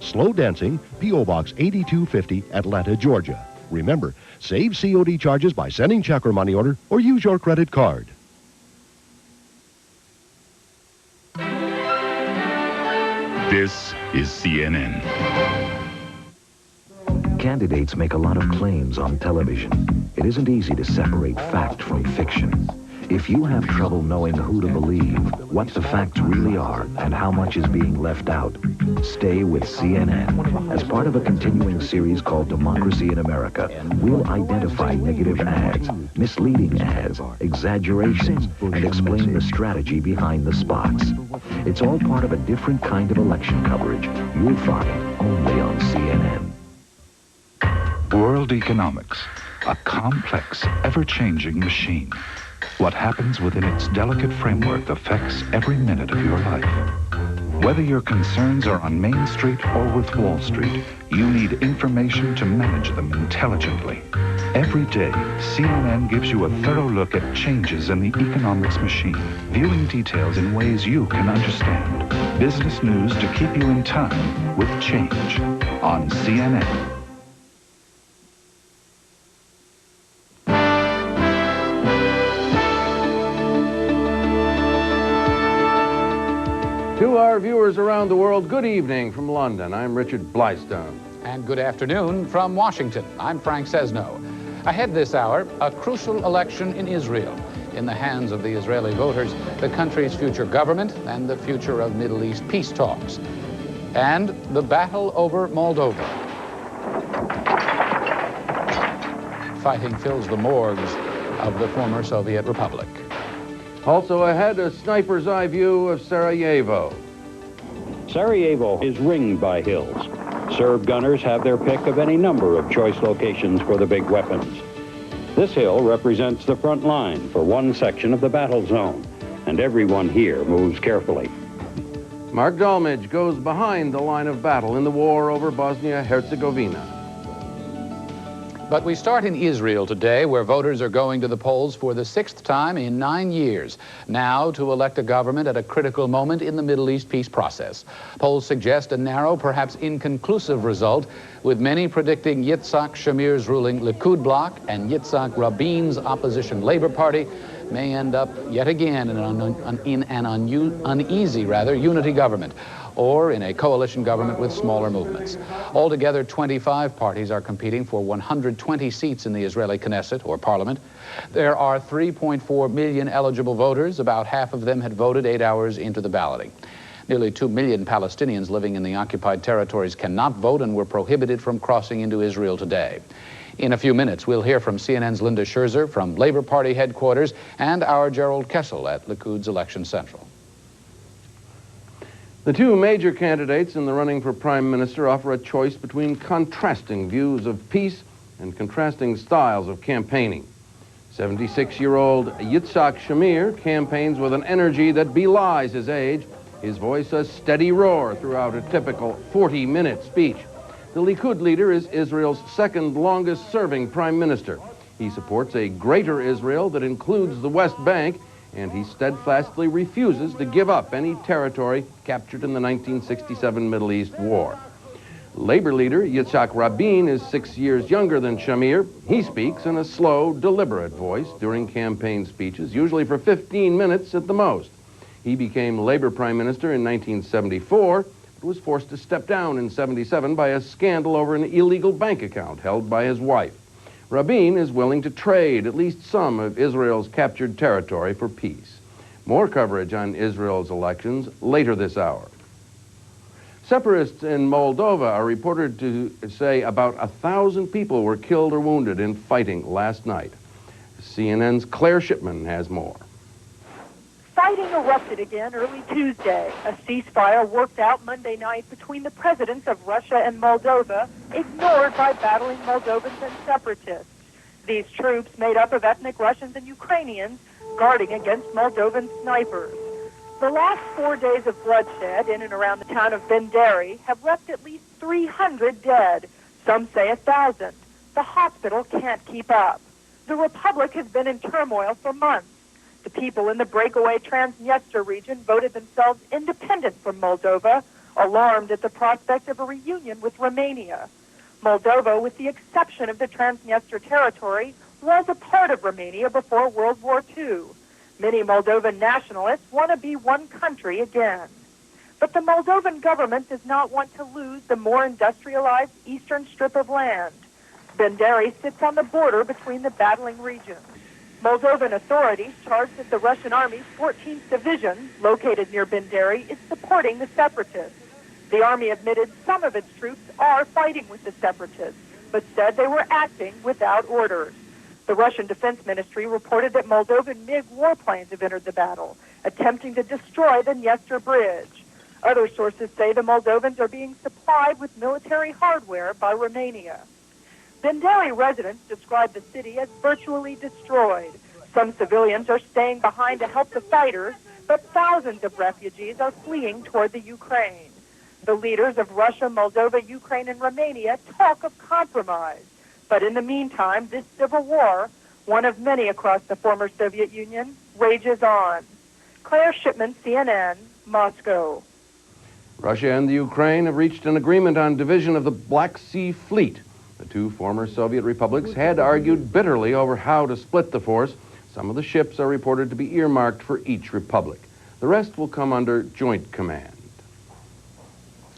Slow Dancing, P.O. Box 8250, Atlanta, Georgia. Remember, save COD charges by sending check or money order or use your credit card. This is CNN. Candidates make a lot of claims on television. It isn't easy to separate fact from fiction. If you have trouble knowing who to believe, what the facts really are, and how much is being left out, stay with CNN. As part of a continuing series called Democracy in America, we'll identify negative ads, misleading ads, exaggerations, and explain the strategy behind the spots. It's all part of a different kind of election coverage you'll find only on CNN. World economics, a complex, ever-changing machine. What happens within its delicate framework affects every minute of your life. Whether your concerns are on Main Street or with Wall Street, you need information to manage them intelligently. Every day, CNN gives you a thorough look at changes in the economics machine, viewing details in ways you can understand. Business news to keep you in time with change on CNN. To our viewers around the world, good evening from London. I'm Richard Blystone. And good afternoon from Washington. I'm Frank Sesno. Ahead this hour, a crucial election in Israel. In the hands of the Israeli voters, the country's future government and the future of Middle East peace talks. And the battle over Moldova. Fighting fills the morgues of the former Soviet Republic. Also ahead, a sniper's eye view of Sarajevo. Sarajevo is ringed by hills. Serb gunners have their pick of any number of choice locations for the big weapons. This hill represents the front line for one section of the battle zone, and everyone here moves carefully. Mark Dalmage goes behind the line of battle in the war over Bosnia-Herzegovina. But we start in Israel today, where voters are going to the polls for the 6th time in 9 years, now to elect a government at a critical moment in the Middle East peace process. Polls suggest a narrow, perhaps inconclusive result, with many predicting Yitzhak Shamir's ruling Likud bloc and Yitzhak Rabin's opposition Labor Party may end up yet again in an uneasy unity government, or in a coalition government with smaller movements. Altogether, 25 parties are competing for 120 seats in the Israeli Knesset, or parliament. There are 3.4 million eligible voters. About half of them had voted 8 hours into the balloting. Nearly 2 million Palestinians living in the occupied territories cannot vote and were prohibited from crossing into Israel today. In a few minutes, we'll hear from CNN's Linda Scherzer from Labor Party headquarters and our Gerald Kessel at Likud's Election Central. The two major candidates in the running for prime minister offer a choice between contrasting views of peace and contrasting styles of campaigning. 76-year-old Yitzhak Shamir campaigns with an energy that belies his age, his voice a steady roar throughout a typical 40-minute speech. The Likud leader is Israel's second longest-serving prime minister. He supports a greater Israel that includes the West Bank, and he steadfastly refuses to give up any territory captured in the 1967 Middle East War. Labor leader Yitzhak Rabin is 6 years younger than Shamir. He speaks in a slow, deliberate voice during campaign speeches, usually for 15 minutes at the most. He became Labor prime minister in 1974, but was forced to step down in 77 by a scandal over an illegal bank account held by his wife. Rabin is willing to trade at least some of Israel's captured territory for peace. More coverage on Israel's elections later this hour. Separatists in Moldova are reported to say about 1,000 people were killed or wounded in fighting last night. CNN's Claire Shipman has more. Fighting erupted again early Tuesday. A ceasefire worked out Monday night between the presidents of Russia and Moldova, ignored by battling Moldovans and separatists. These troops, made up of ethnic Russians and Ukrainians, guarding against Moldovan snipers. The last 4 days of bloodshed in and around the town of Benderi have left at least 300 dead. Some say 1,000. The hospital can't keep up. The Republic has been in turmoil for months. The people in the breakaway Transnistria region voted themselves independent from Moldova alarmed at the prospect of a reunion with Romania. Moldova, with the exception of the Transnistria territory, was a part of Romania before World War II. Many Moldovan nationalists want to be one country again. But the Moldovan government does not want to lose the more industrialized eastern strip of land. Benderi sits on the border between the battling regions. Moldovan authorities charge that the Russian Army's 14th Division, located near Benderi, is supporting the separatists. The Army admitted some of its troops are fighting with the separatists, but said they were acting without orders. The Russian Defense Ministry reported that Moldovan MiG warplanes have entered the battle, attempting to destroy the Dniester Bridge. Other sources say the Moldovans are being supplied with military hardware by Romania. Benderi residents describe the city as virtually destroyed. Some civilians are staying behind to help the fighters, but thousands of refugees are fleeing toward the Ukraine. The leaders of Russia, Moldova, Ukraine, and Romania talk of compromise. But in the meantime, this civil war, one of many across the former Soviet Union, rages on. Claire Shipman, CNN, Moscow. Russia and the Ukraine have reached an agreement on division of the Black Sea Fleet. The two former Soviet republics had argued bitterly over how to split the force. Some of the ships are reported to be earmarked for each republic. The rest will come under joint command.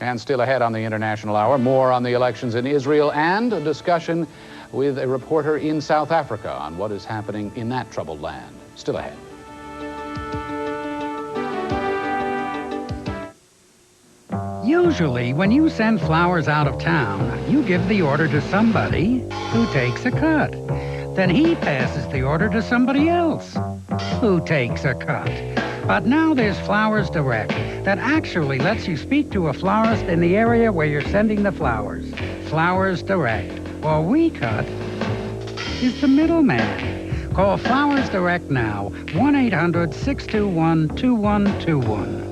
And still ahead on the International Hour, more on the elections in Israel and a discussion with a reporter in South Africa on what is happening in that troubled land. Still ahead. Usually, when you send flowers out of town, you give the order to somebody who takes a cut. Then he passes the order to somebody else who takes a cut. But now there's Flowers Direct that actually lets you speak to a florist in the area where you're sending the flowers. Flowers Direct, or We Cut, is the middleman. Call Flowers Direct now, 1-800-621-2121.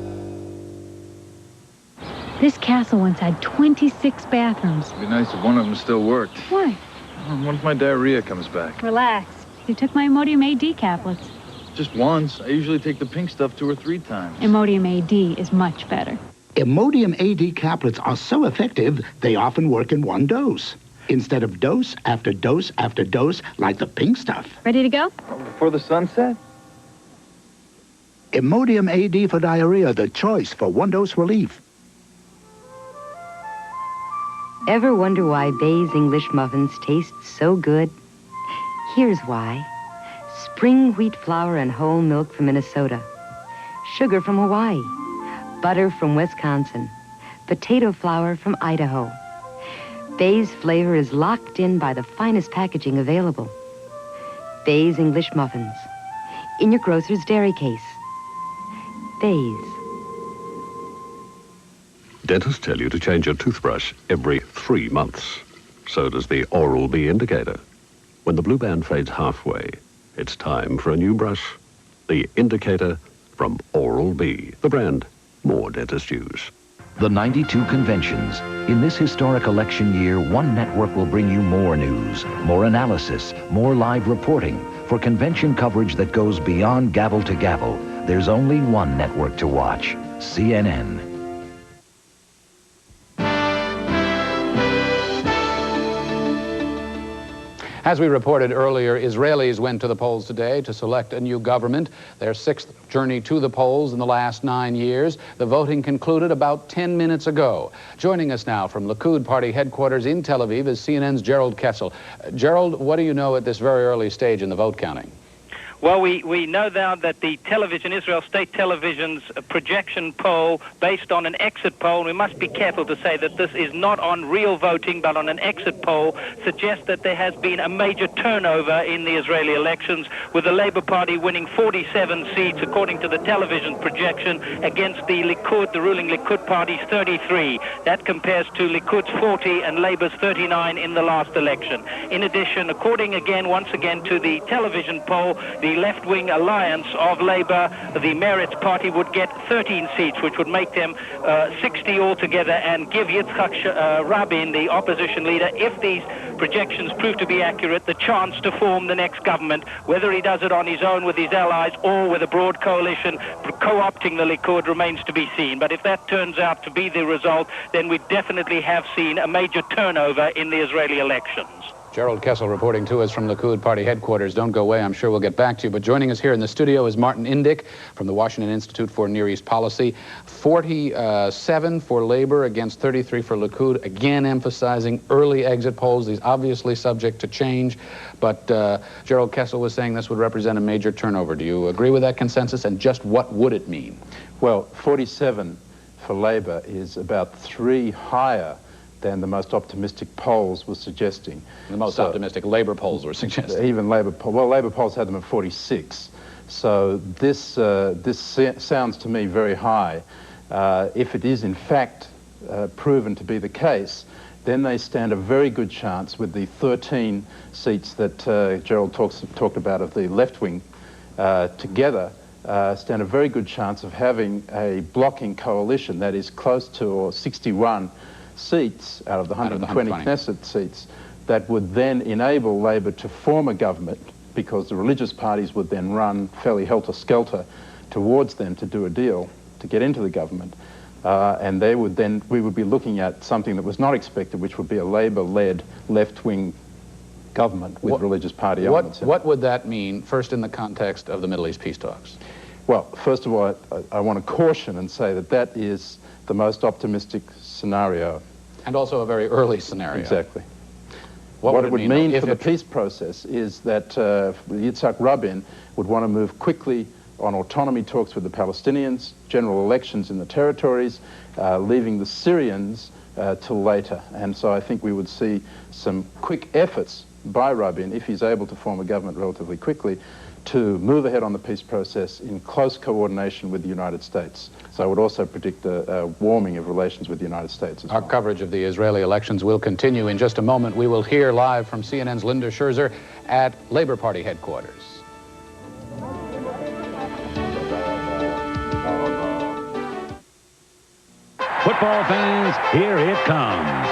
This castle once had 26 bathrooms. It'd be nice if one of them still worked. Why? What if my diarrhea comes back? Relax. They took my Imodium AD caplets. Just once. I usually take the pink stuff 2 or 3 times. Imodium AD is much better. Imodium AD caplets are so effective, they often work in one dose. Instead of dose after dose after dose, like the pink stuff. Ready to go? Before the sunset? Imodium AD for diarrhea, the choice for one-dose relief. Ever wonder why Bay's English muffins taste so good? Here's why. Spring wheat flour and whole milk from Minnesota. Sugar from Hawaii. Butter from Wisconsin. Potato flour from Idaho. Bay's flavor is locked in by the finest packaging available. Bay's English muffins. In your grocer's dairy case. Bay's. Dentists tell you to change your toothbrush every 3 months. So does the Oral-B indicator. When the blue band fades halfway, it's time for a new brush. The indicator from Oral-B, the brand more dentists use. The 92 conventions. In this historic election year, one network will bring you more news, more analysis, more live reporting. For convention coverage that goes beyond gavel to gavel, there's only one network to watch, CNN. As we reported earlier, Israelis went to the polls today to select a new government, their 6th journey to the polls in the last 9 years. The voting concluded about 10 minutes ago. Joining us now from Likud Party headquarters in Tel Aviv is CNN's Gerald Ketzel. Gerald, what do you know at this very early stage in the vote counting? Well, we know now that the television, Israel State Television's projection poll, based on an exit poll, we must be careful to say that this is not on real voting, but on an exit poll, suggests that there has been a major turnover in the Israeli elections, with the Labour Party winning 47 seats, according to the television projection, against the Likud, the ruling Likud Party's 33. That compares to Likud's 40 and Labour's 39 in the last election. In addition, according once again to the television poll, the left-wing alliance of Labour, the Meretz Party, would get 13 seats, which would make them 60 altogether, and give Yitzhak Rabin, the opposition leader, if these projections prove to be accurate, the chance to form the next government, whether he does it on his own with his allies or with a broad coalition co-opting the Likud, remains to be seen. But if that turns out to be the result, then we definitely have seen a major turnover in the Israeli elections. Gerald Kessel reporting to us from Likud Party headquarters. Don't go away, I'm sure we'll get back to you. But joining us here in the studio is Martin Indyk from the Washington Institute for Near East Policy. 47 for Labor against 33 for Likud, again emphasizing early exit polls. These obviously subject to change, but Gerald Kessel was saying this would represent a major turnover. Do you agree with that consensus, and just what would it mean? Well, 47 for Labor is about 3 higher than the most optimistic polls were suggesting. The most optimistic Labor polls were suggesting. Even Labor polls had them at 46. So this sounds to me very high. If it is in fact proven to be the case, then they stand a very good chance with the 13 seats that Gerald talked about of the left wing together, stand a very good chance of having a blocking coalition that is close to, or 61 seats out of the 120 Knesset seats, that would then enable Labor to form a government, because the religious parties would then run fairly helter-skelter towards them to do a deal to get into the government. And we would be looking at something that was not expected, which would be a Labor-led left-wing government with religious party elements. What would that mean, first in the context of the Middle East peace talks? Well, first of all, I want to caution and say that that is the most optimistic scenario. And also a very early scenario. Exactly. What it would mean for the peace process is that Yitzhak Rabin would want to move quickly on autonomy talks with the Palestinians, general elections in the territories, leaving the Syrians till later. And so I think we would see some quick efforts by Rabin, if he's able to form a government relatively quickly, to move ahead on the peace process in close coordination with the United States. So I would also predict a warming of relations with the United States as well. Our coverage of the Israeli elections will continue. In just a moment, we will hear live from CNN's Linda Scherzer at Labor Party headquarters. Football fans, here it comes.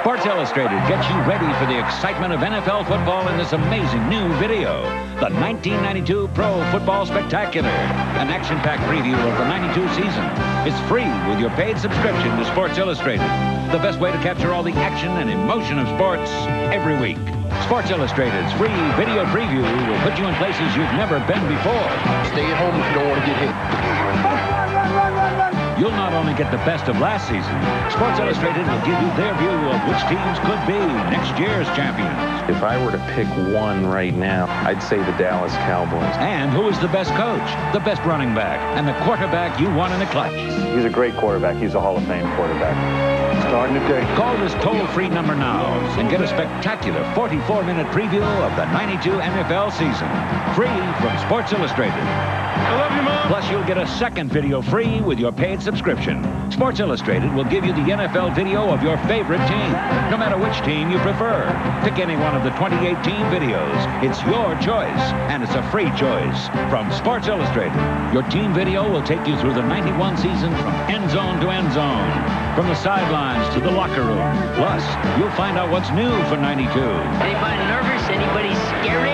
Sports Illustrated gets you ready for the excitement of NFL football in this amazing new video. The 1992 Pro Football Spectacular, an action-packed preview of the 92 season. It's free with your paid subscription to Sports Illustrated. The best way to capture all the action and emotion of sports every week. Sports Illustrated's free video preview will put you in places you've never been before. Stay at home if you don't want to get hit. You'll not only get the best of last season, Sports Illustrated will give you their view of which teams could be next year's champions. If I were to pick one right now, I'd say the Dallas Cowboys. And who is the best coach, the best running back, and the quarterback you want in the clutch. He's a great quarterback. He's a Hall of Fame quarterback. Starting today. Call this toll-free number now and get a spectacular 44-minute preview of the 92 NFL season. Free from Sports Illustrated. I love you, Mom. Plus, you'll get a second video free with your paid subscription. Sports Illustrated will give you the NFL video of your favorite team, no matter which team you prefer. Pick any one of the 28 team videos. It's your choice, and it's a free choice from Sports Illustrated. Your team video will take you through the 91 season from end zone to end zone, from the sidelines to the locker room. Plus, you'll find out what's new for 92. Anybody nervous? Anybody scared?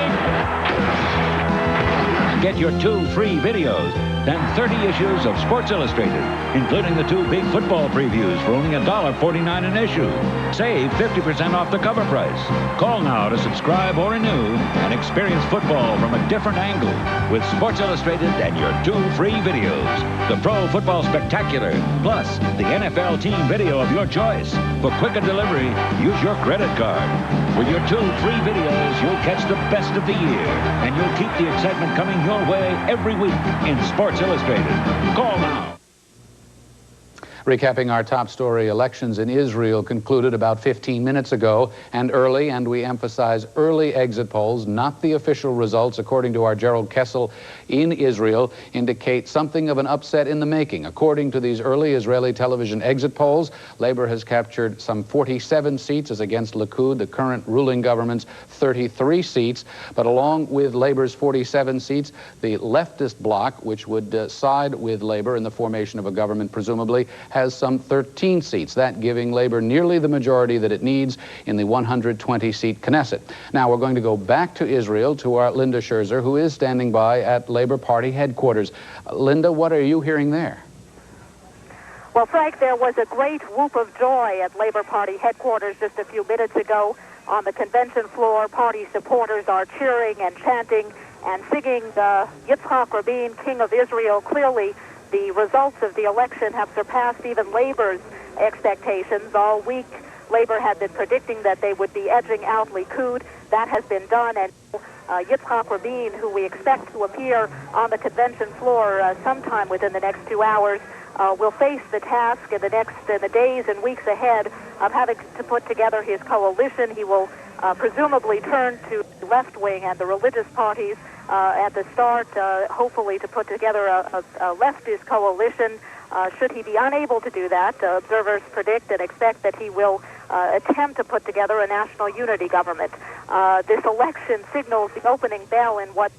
Get your 2 free videos, then 30 issues of Sports Illustrated, including the 2 big football previews for only $1.49 an issue. Save 50% off the cover price. Call now to subscribe or renew and experience football from a different angle with Sports Illustrated and your 2 free videos. The Pro Football Spectacular, plus the NFL team video of your choice. For quicker delivery, use your credit card. With your 2 free videos, you'll catch the best of the year, and you'll keep the excitement coming your way every week in Sports Illustrated. Call now. Recapping our top story, elections in Israel concluded about 15 minutes ago, and we emphasize early exit polls, not the official results, according to our Gerald Kessel in Israel, indicate something of an upset in the making. According to these early Israeli television exit polls, Labor has captured some 47 seats as against Likud, the current ruling government's 33 seats. But along with Labor's 47 seats, the leftist bloc, which would side with Labor in the formation of a government, presumably, has some 13 seats, that giving Labor nearly the majority that it needs in the 120-seat Knesset. Now, we're going to go back to Israel to our Linda Scherzer, who is standing by at Labor Party headquarters. Linda, what are you hearing there? Well, Frank, there was a great whoop of joy at Labor Party headquarters just a few minutes ago. On the convention floor, party supporters are cheering and chanting and singing Yitzhak Rabin, King of Israel. Clearly, the results of the election have surpassed even Labor's expectations. All week, Labor had been predicting that they would be edging out Likud. That has been done, and Yitzhak Rabin, who we expect to appear on the convention floor sometime within the next 2 hours, will face the task in the days and weeks ahead of having to put together his coalition. He will presumably turn to the left wing and the religious parties at the start, hopefully to put together a leftist coalition. Should he be unable to do that, observers predict and expect that he will attempt to put together a national unity government. This election signals the opening bell in what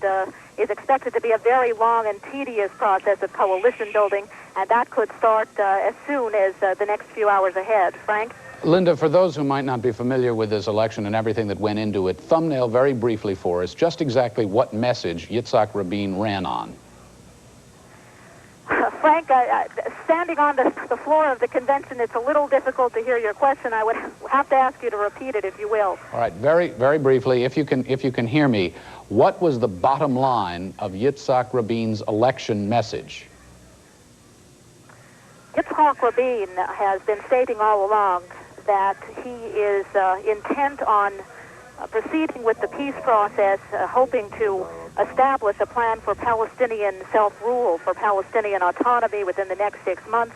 is expected to be a very long and tedious process of coalition building, and that could start as soon as the next few hours ahead. Frank? Linda, for those who might not be familiar with this election and everything that went into it, thumbnail very briefly for us just exactly what message Yitzhak Rabin ran on. Frank, standing on the floor of the convention, it's a little difficult to hear your question. I would have to ask you to repeat it, if you will. All right, very, very briefly, if you can hear me, what was the bottom line of Yitzhak Rabin's election message? Yitzhak Rabin has been stating all along that he is intent on proceeding with the peace process, hoping to establish a plan for Palestinian self-rule, for Palestinian autonomy within the next 6 months.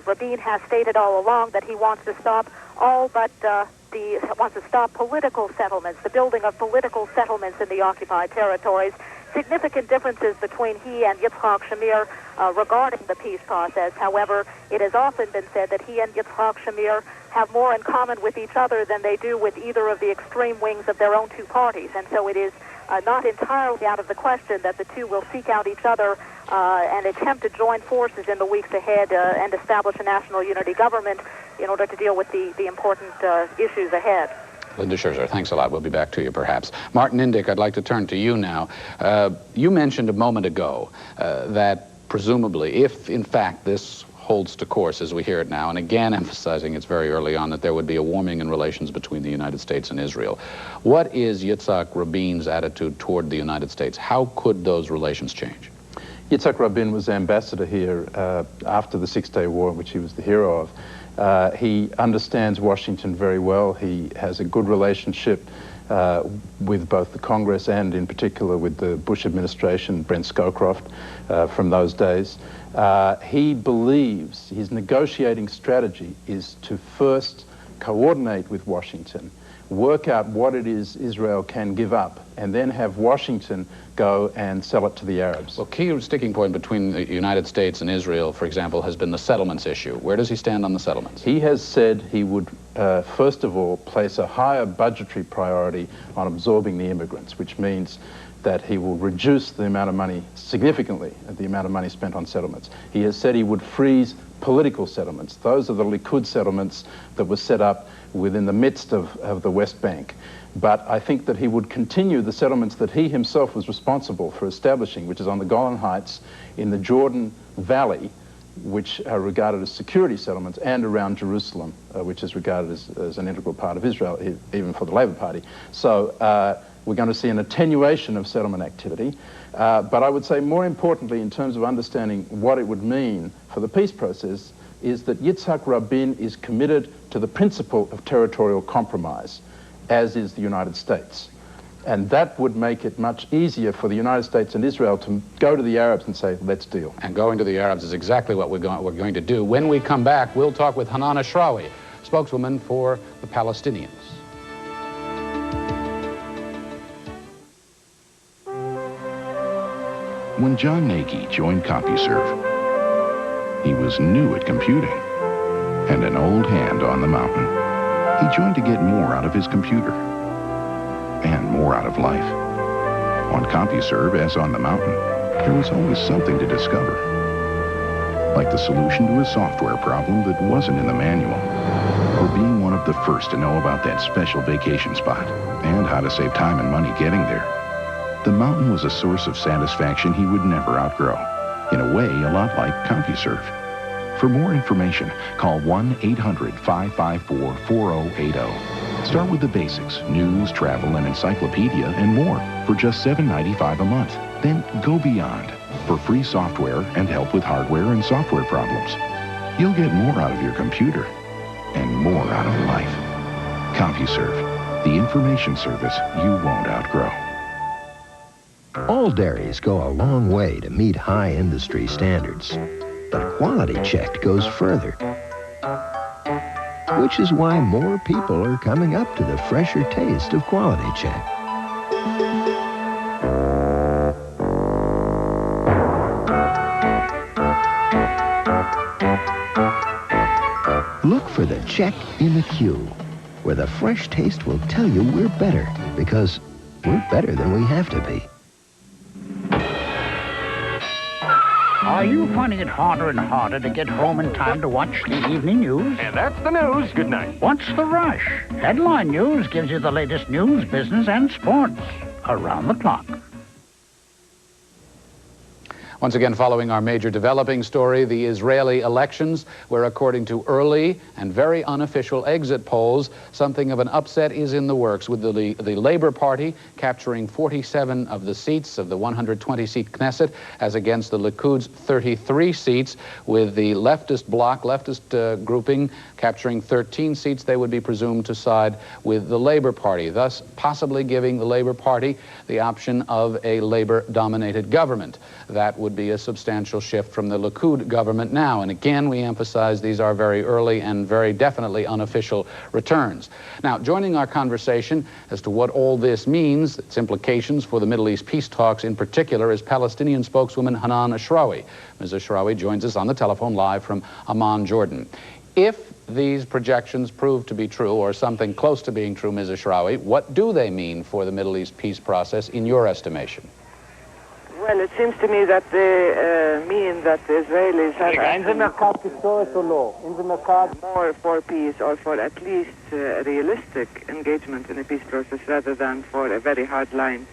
Rabin has stated all along that he wants to stop wants to stop political settlements, the building of political settlements in the occupied territories. Significant differences between he and Yitzhak Shamir regarding the peace process. However, it has often been said that he and Yitzhak Shamir have more in common with each other than they do with either of the extreme wings of their own two parties. And so it is not entirely out of the question that the two will seek out each other and attempt to join forces in the weeks ahead and establish a national unity government in order to deal with the important issues ahead. Linda Scherzer, thanks a lot. We'll be back to you, perhaps. Martin Indyk, I'd like to turn to you now. You mentioned a moment ago that presumably, if in fact this holds to course as we hear it now, and again emphasizing it's very early on that there would be a warming in relations between the United States and Israel. What is Yitzhak Rabin's attitude toward the United States? How could those relations change? Yitzhak Rabin was ambassador here after the Six-Day War, which he was the hero of. He understands Washington very well. He has a good relationship with both the Congress and in particular with the Bush administration, Brent Scowcroft from those days. He believes his negotiating strategy is to first coordinate with Washington, work out what it is Israel can give up, and then have Washington go and sell it to the Arabs. Well, key sticking point between the United States and Israel, for example, has been the settlements issue. Where does he stand on the settlements? He has said he would, first of all, place a higher budgetary priority on absorbing the immigrants, which means that he will reduce the amount of money significantly, the amount of money spent on settlements. He has said he would freeze political settlements. Those are the Likud settlements that were set up within the midst of the West Bank. But I think that he would continue the settlements that he himself was responsible for establishing, which is on the Golan Heights, in the Jordan Valley, which are regarded as security settlements, and around Jerusalem, which is regarded as an integral part of Israel, even for the Labour Party. So we're going to see an attenuation of settlement activity. But I would say more importantly, in terms of understanding what it would mean for the peace process, is that Yitzhak Rabin is committed to the principle of territorial compromise, as is the United States. And that would make it much easier for the United States and Israel to go to the Arabs and say, let's deal. And going to the Arabs is exactly what we're going to do. When we come back, we'll talk with Hanan Ashrawi, spokeswoman for the Palestinians. When John Nagy joined CompuServe, he was new at computing and an old hand on the mountain. He joined to get more out of his computer and more out of life. On CompuServe, as on the mountain, there was always something to discover. like the solution to a software problem that wasn't in the manual, or being one of the first to know about that special vacation spot and how to save time and money getting there. The mountain was a source of satisfaction he would never outgrow. In a way, a lot like CompuServe. For more information, call 1-800-554-4080. Start with the basics, news, travel, and encyclopedia, and more for just $7.95 a month. Then go beyond for free software and help with hardware and software problems. You'll get more out of your computer and more out of life. CompuServe, the information service you won't outgrow. All dairies go a long way to meet high industry standards, but Quality Check goes further, which is why more people are coming up to the fresher taste of Quality Check. Look for the check in the queue, where the fresh taste will tell you we're better, because we're better than we have to be. Are you finding it harder and harder to get home in time to watch the evening news? And that's the news. Good night. What's the rush? Headline News gives you the latest news, business, and sports around the clock. Once again, following our major developing story, the Israeli elections, where according to early and very unofficial exit polls, something of an upset is in the works, with the Labor Party capturing 47 of the seats of the 120-seat Knesset, as against the Likud's 33 seats, with the leftist bloc, grouping, capturing 13 seats. They would be presumed to side with the Labor Party, thus possibly giving the Labor Party the option of a Labor-dominated government. That would be a substantial shift from the Likud government now. And again, we emphasize these are very early and very definitely unofficial returns. Now, joining our conversation as to what all this means, its implications for the Middle East peace talks in particular, is Palestinian spokeswoman Hanan Ashrawi. Ms. Ashrawi joins us on the telephone live from Amman, Jordan. If these projections prove to be true, or something close to being true, Ms. Ashrawi, what do they mean for the Middle East peace process in your estimation? Well, it seems to me that they mean that the Israelis have more for peace, or for at least realistic engagement in a peace process, rather than for a very hard-line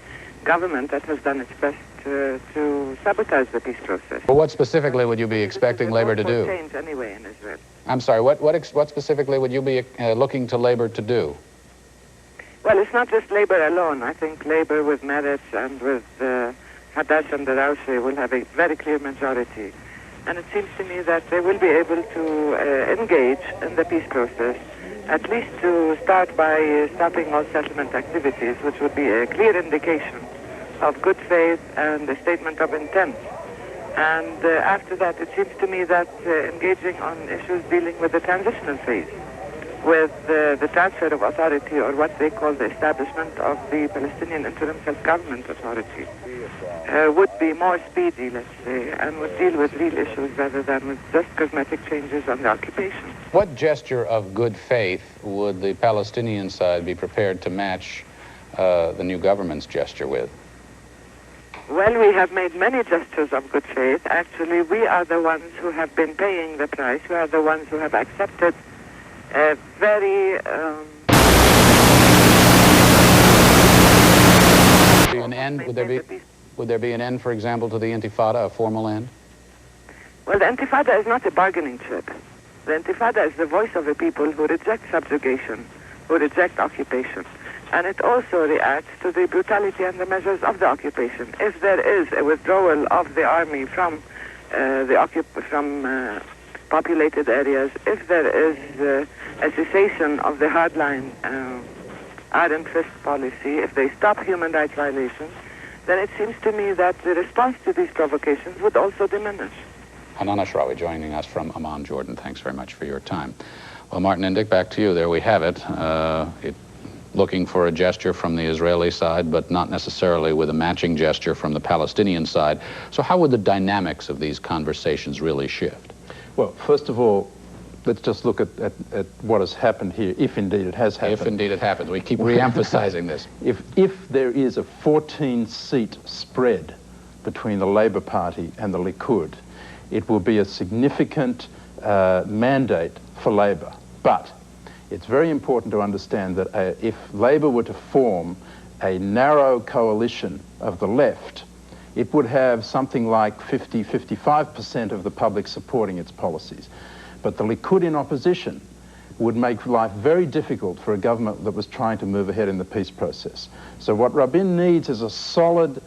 government that has done its best to sabotage the peace process. But what specifically would you be expecting Labor to do? Change anyway in Israel. I'm sorry, what specifically would you be looking to Labor to do? Well, it's not just Labor alone. I think Labor with Meretz and with Hadash and Darashi will have a very clear majority. And it seems to me that they will be able to engage in the peace process, at least to start by stopping all settlement activities, which would be a clear indication of good faith and a statement of intent. And after that, it seems to me that engaging on issues dealing with the transitional phase, with the transfer of authority, or what they call the establishment of the Palestinian Interim Self-Government Authority, would be more speedy, let's say, and would deal with real issues rather than with just cosmetic changes on the occupation. What gesture of good faith would the Palestinian side be prepared to match the new government's gesture with? Well, we have made many gestures of good faith. Actually, we are the ones who have been paying the price. We are the ones who have accepted a very... Would there be an end, for example, to the Intifada, a formal end? Well, the Intifada is not a bargaining chip. The Intifada is the voice of the people who reject subjugation, who reject occupation. And it also reacts to the brutality and the measures of the occupation. If there is a withdrawal of the army from populated areas, if there is a cessation of the hardline iron fist policy, if they stop human rights violations, then it seems to me that the response to these provocations would also diminish. Hanan Ashrawi joining us from Amman, Jordan. Thanks very much for your time. Well, Martin Indyk, back to you. There we have it. Looking for a gesture from the Israeli side, but not necessarily with a matching gesture from the Palestinian side. So how would the dynamics of these conversations really shift? Well, first of all, let's just look at what has happened here, if indeed it has happened. If indeed it happens. We keep re-emphasizing this. If there is a 14-seat spread between the Labour Party and the Likud, it will be a significant mandate for Labour. But it's very important to understand that if Labour were to form a narrow coalition of the left, it would have something like 55% of the public supporting its policies. But the Likud in opposition would make life very difficult for a government that was trying to move ahead in the peace process. So what Rabin needs is a solid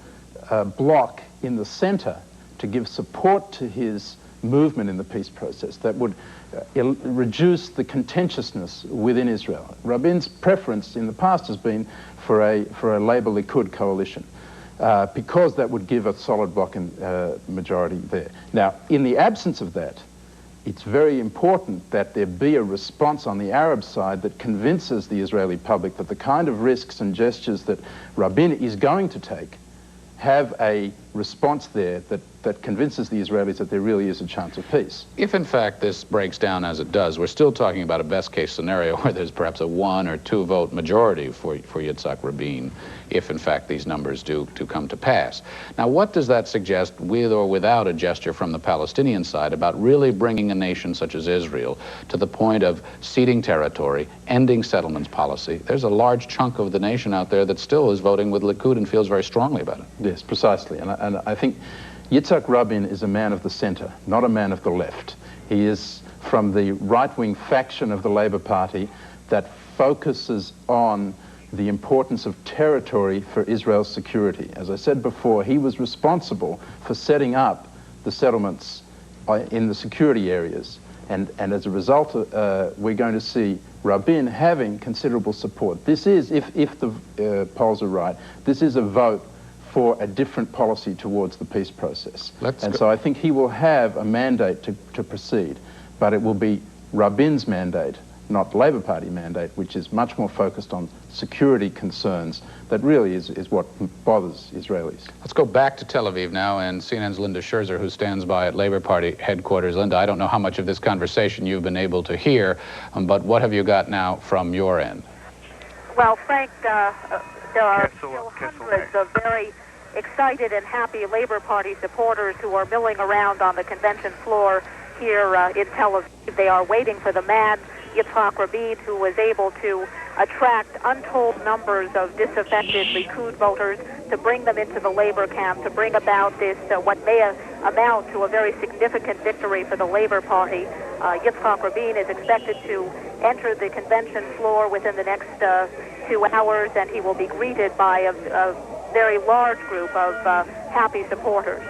bloc in the center to give support to his movement in the peace process that would reduce the contentiousness within Israel. Rabin's preference in the past has been for a Labour-Likud coalition, because that would give a solid bloc and majority there. Now, in the absence of that, it's very important that there be a response on the Arab side that convinces the Israeli public that the kind of risks and gestures that Rabin is going to take have a response there that convinces the Israelis that there really is a chance of peace. If, in fact, this breaks down as it does, we're still talking about a best-case scenario where there's perhaps a 1 or 2 vote majority for Yitzhak Rabin, if, in fact, these numbers do come to pass. Now, what does that suggest, with or without a gesture from the Palestinian side, about really bringing a nation such as Israel to the point of ceding territory, ending settlements policy? There's a large chunk of the nation out there that still is voting with Likud and feels very strongly about it. Yes, precisely. And I think Yitzhak Rabin is a man of the center, not a man of the left. He is from the right-wing faction of the Labour Party that focuses on the importance of territory for Israel's security. As I said before, he was responsible for setting up the settlements in the security areas. And as a result, we're going to see Rabin having considerable support. This is, if the polls are right, this is a vote for a different policy towards the peace process. So I think he will have a mandate to proceed, but it will be Rabin's mandate, not Labour Party mandate, which is much more focused on security concerns. That really is what bothers Israelis. Let's go back to Tel Aviv now, and CNN's Linda Scherzer, who stands by at Labour Party headquarters. Linda, I don't know how much of this conversation you've been able to hear, but what have you got now from your end? Well, Frank, there are still hundreds of very excited and happy Labour Party supporters who are milling around on the convention floor here in Tel Aviv. They are waiting for the man, Yitzhak Rabin, who was able to attract untold numbers of disaffected Likud voters to bring them into the Labour camp, to bring about this, what may amount to a very significant victory for the Labour Party. Yitzhak Rabin is expected to enter the convention floor within the next 2 hours, and he will be greeted by a very large group of happy supporters.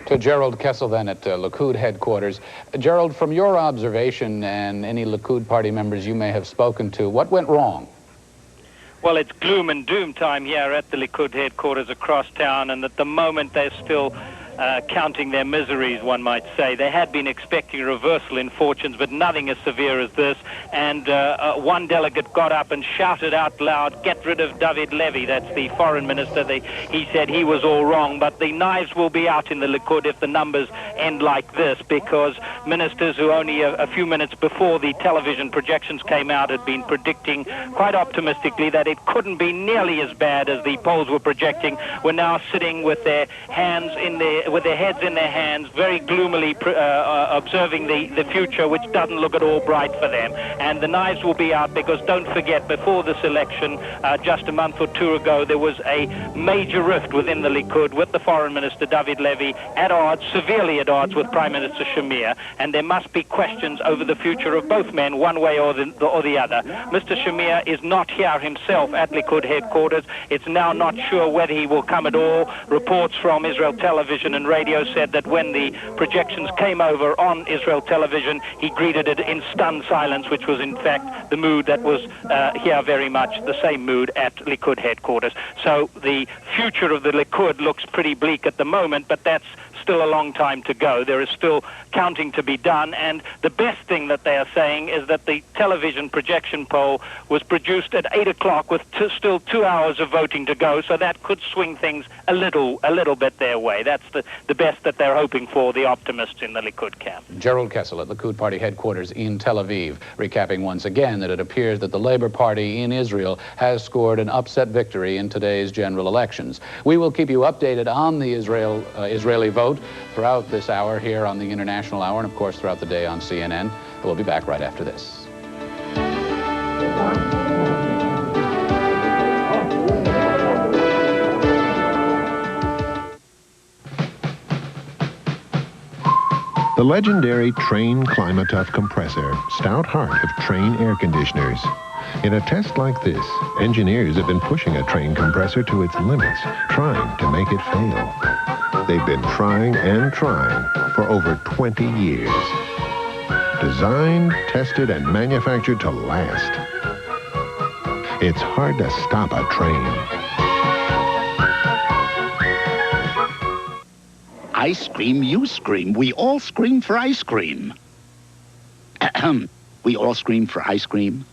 To Gerald Kessel then at Likud headquarters. Gerald, from your observation and any Likud party members you may have spoken to, what went wrong? Well, it's gloom and doom time here at the Likud headquarters across town, and at the moment they're still counting their miseries, one might say. They had been expecting a reversal in fortunes, but nothing as severe as this. And one delegate got up and shouted out loud, "Get rid of David Levy." That's the foreign minister. He said he was all wrong, but the knives will be out in the Likud if the numbers end like this, because ministers who only a few minutes before the television projections came out had been predicting quite optimistically that it couldn't be nearly as bad as the polls were projecting, were now sitting with their hands in with their heads in their hands, very gloomily observing the future, which doesn't look at all bright for them. And the knives will be out, because don't forget, before this election, just a month or 2 ago, there was a major rift within the Likud with the foreign minister, David Levy, at odds, severely at odds with Prime Minister Shamir, and there must be questions over the future of both men, one way or the other. Mr. Shamir is not here himself at Likud headquarters. It's now not sure whether he will come at all. Reports from Israel Television and radio said that when the projections came over on Israel Television, he greeted it in stunned silence, which was in fact the mood that was here very much the same mood at Likud headquarters. So the future of the Likud looks pretty bleak at the moment, but that's still a long time to go. There is still counting to be done, and the best thing that they are saying is that the television projection poll was produced at 8 o'clock with still 2 hours of voting to go, so that could swing things a little bit their way. That's the best that they're hoping for, the optimists in the Likud camp. Gerald Kessel at Likud Party headquarters in Tel Aviv, recapping once again that it appears that the Labour Party in Israel has scored an upset victory in today's general elections. We will keep you updated on the Israeli vote vote throughout this hour here on the International Hour, and of course throughout the day on CNN. We'll be back right after this. The legendary Trane Climatough compressor, stout heart of Trane air conditioners. In a test like this, engineers have been pushing a Trane compressor to its limits, trying to make it fail. They've been trying and trying for over 20 years. Designed, tested, and manufactured to last. It's hard to stop a Trane. I scream, you scream. We all scream for ice cream. We all scream for ice cream.